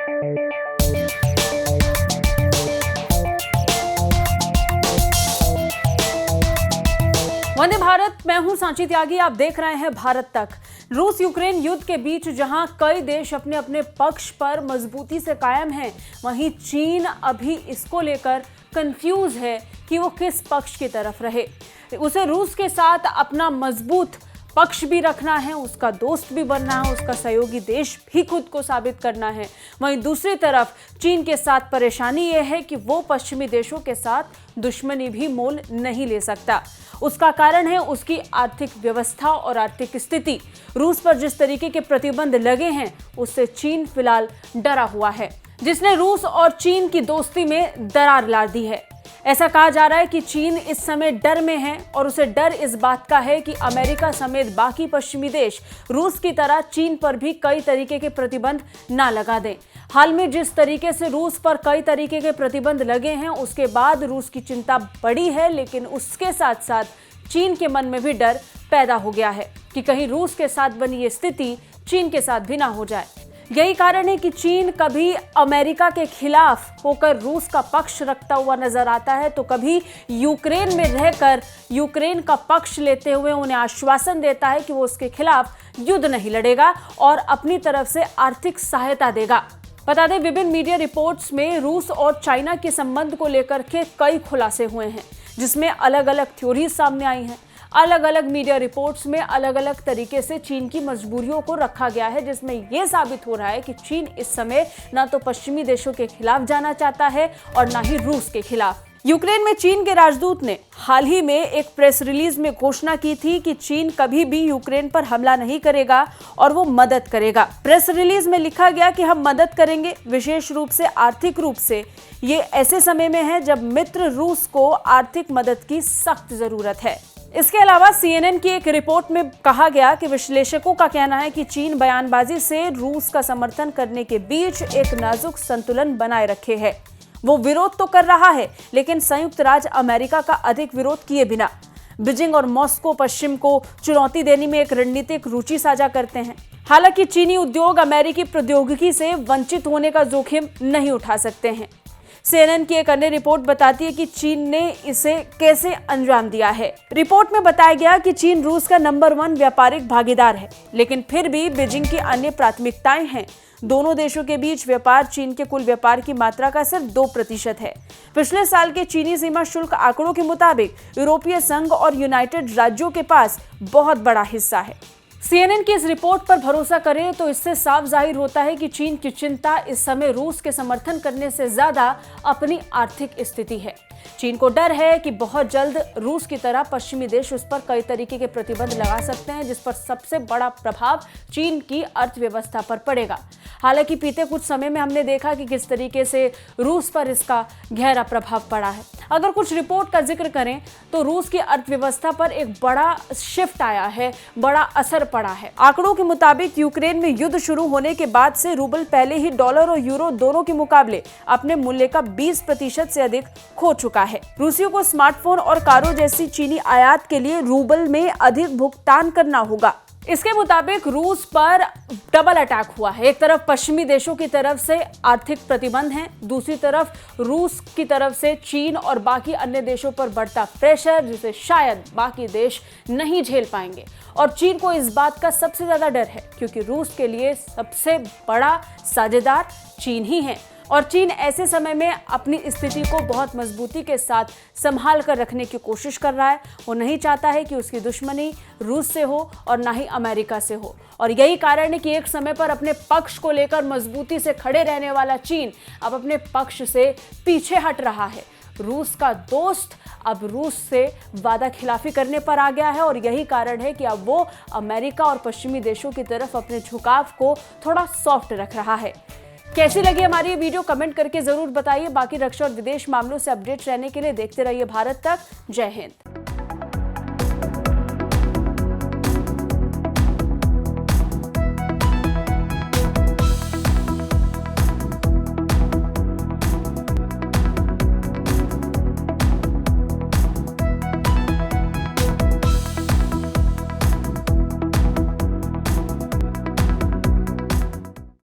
वंदे भारत, मैं हूं सांची त्यागी। आप देख रहे हैं भारत तक। रूस यूक्रेन युद्ध के बीच जहां कई देश अपने अपने पक्ष पर मजबूती से कायम हैं, वहीं चीन अभी इसको लेकर कंफ्यूज है कि वो किस पक्ष की तरफ रहे। उसे रूस के साथ अपना मजबूत पक्ष भी रखना है, उसका दोस्त भी बनना है, उसका सहयोगी देश भी खुद को साबित करना है। वहीं दूसरी तरफ चीन के साथ परेशानी यह है कि वो पश्चिमी देशों के साथ दुश्मनी भी मोल नहीं ले सकता। उसका कारण है उसकी आर्थिक व्यवस्था और आर्थिक स्थिति। रूस पर जिस तरीके के प्रतिबंध लगे हैं, उससे चीन फिलहाल डरा हुआ है, जिसने रूस और चीन की दोस्ती में दरार ला दी है। ऐसा कहा जा रहा है कि चीन इस समय डर में है और उसे डर इस बात का है कि अमेरिका समेत बाकी पश्चिमी देश रूस की तरह चीन पर भी कई तरीके के प्रतिबंध ना लगा दें। हाल में जिस तरीके से रूस पर कई तरीके के प्रतिबंध लगे हैं, उसके बाद रूस की चिंता बढ़ी है, लेकिन उसके साथ साथ चीन के मन में भी डर पैदा हो गया है कि कहीं रूस के साथ बनी ये स्थिति चीन के साथ भी ना हो जाए। यही कारण है कि चीन कभी अमेरिका के खिलाफ होकर रूस का पक्ष रखता हुआ नजर आता है, तो कभी यूक्रेन में रहकर यूक्रेन का पक्ष लेते हुए उन्हें आश्वासन देता है कि वो उसके खिलाफ युद्ध नहीं लड़ेगा और अपनी तरफ से आर्थिक सहायता देगा। बता दें, विभिन्न मीडिया रिपोर्ट्स में रूस और चाइना के संबंध को लेकर के कई खुलासे हुए हैं, जिसमें अलग अलग थ्योरीज सामने आई हैं। अलग अलग मीडिया रिपोर्ट्स में अलग अलग तरीके से चीन की मजबूरियों को रखा गया है, जिसमें यह साबित हो रहा है कि चीन इस समय ना तो पश्चिमी देशों के खिलाफ जाना चाहता है और ना ही रूस के खिलाफ। यूक्रेन में चीन के राजदूत ने हाल ही में एक प्रेस रिलीज में घोषणा की थी कि चीन कभी भी यूक्रेन पर हमला नहीं करेगा और वो मदद करेगा। प्रेस रिलीज में लिखा गया कि हम मदद करेंगे, विशेष रूप से आर्थिक रूप से। ये ऐसे समय में है जब मित्र रूस को आर्थिक मदद की सख्त जरूरत है। इसके अलावा CNN की एक रिपोर्ट में कहा गया कि विश्लेषकों का कहना है कि चीन बयानबाजी से रूस का समर्थन करने के बीच एक नाजुक संतुलन बनाए रखे है। वो विरोध तो कर रहा है, लेकिन संयुक्त राज्य अमेरिका का अधिक विरोध किए बिना। बीजिंग और मॉस्को पश्चिम को चुनौती देने में एक रणनीतिक रुचि साझा करते हैं। हालांकि चीनी उद्योग अमेरिकी प्रौद्योगिकी से वंचित होने का जोखिम नहीं उठा सकते हैं। CNN की एक अन्य रिपोर्ट बताती है कि चीन ने इसे कैसे अंजाम दिया है। रिपोर्ट में बताया गया कि चीन रूस का नंबर 1 व्यापारिक भागीदार है, लेकिन फिर भी बीजिंग की अन्य प्राथमिकताएं हैं। दोनों देशों के बीच व्यापार चीन के कुल व्यापार की मात्रा का सिर्फ 2% है। पिछले साल के चीनी सीमा शुल्क आंकड़ों के मुताबिक यूरोपीय संघ और यूनाइटेड राज्यों के पास बहुत बड़ा हिस्सा है। CNN की इस रिपोर्ट पर भरोसा करें तो इससे साफ जाहिर होता है कि चीन की चिंता इस समय रूस के समर्थन करने से ज्यादा अपनी आर्थिक स्थिति है। चीन को डर है कि बहुत जल्द रूस की तरह पश्चिमी देश उस पर कई तरीके के प्रतिबंध लगा सकते हैं, जिस पर सबसे बड़ा प्रभाव चीन की अर्थव्यवस्था पर पड़ेगा। हालांकि बीते कुछ समय में हमने देखा कि किस तरीके से रूस पर इसका गहरा प्रभाव पड़ा है। अगर कुछ रिपोर्ट का जिक्र करें तो रूस की अर्थव्यवस्था पर एक बड़ा शिफ्ट आया है, बड़ा असर पड़ा है। आंकड़ों के मुताबिक यूक्रेन में युद्ध शुरू होने के बाद से रूबल पहले ही डॉलर और यूरो दोनों के मुकाबले अपने मूल्य का 20% से अधिक खो चुका है। रूसियों को स्मार्टफोन और कारों जैसी चीनी आयात के लिए रूबल में अधिक भुगतान करना होगा। इसके मुताबिक रूस पर डबल अटैक हुआ है। एक तरफ पश्चिमी देशों की तरफ से आर्थिक प्रतिबंध हैं, दूसरी तरफ रूस की तरफ से चीन और बाकी अन्य देशों पर बढ़ता प्रेशर, जिसे शायद बाकी देश नहीं झेल पाएंगे। और चीन को इस बात का सबसे ज्यादा डर है, क्योंकि रूस के लिए सबसे बड़ा साझेदार चीन ही है और चीन ऐसे समय में अपनी स्थिति को बहुत मजबूती के साथ संभाल कर रखने की कोशिश कर रहा है। वो नहीं चाहता है कि उसकी दुश्मनी रूस से हो और ना ही अमेरिका से हो। और यही कारण है कि एक समय पर अपने पक्ष को लेकर मजबूती से खड़े रहने वाला चीन अब अपने पक्ष से पीछे हट रहा है। रूस का दोस्त अब रूस से वादा खिलाफी करने पर आ गया है और यही कारण है कि अब वो अमेरिका और पश्चिमी देशों की तरफ अपने झुकाव को थोड़ा सॉफ्ट रख रहा है। कैसी लगी हमारी ये वीडियो कमेंट करके जरूर बताइए। बाकी रक्षा और विदेश मामलों से अपडेट रहने के लिए देखते रहिए भारत तक। जय हिंद।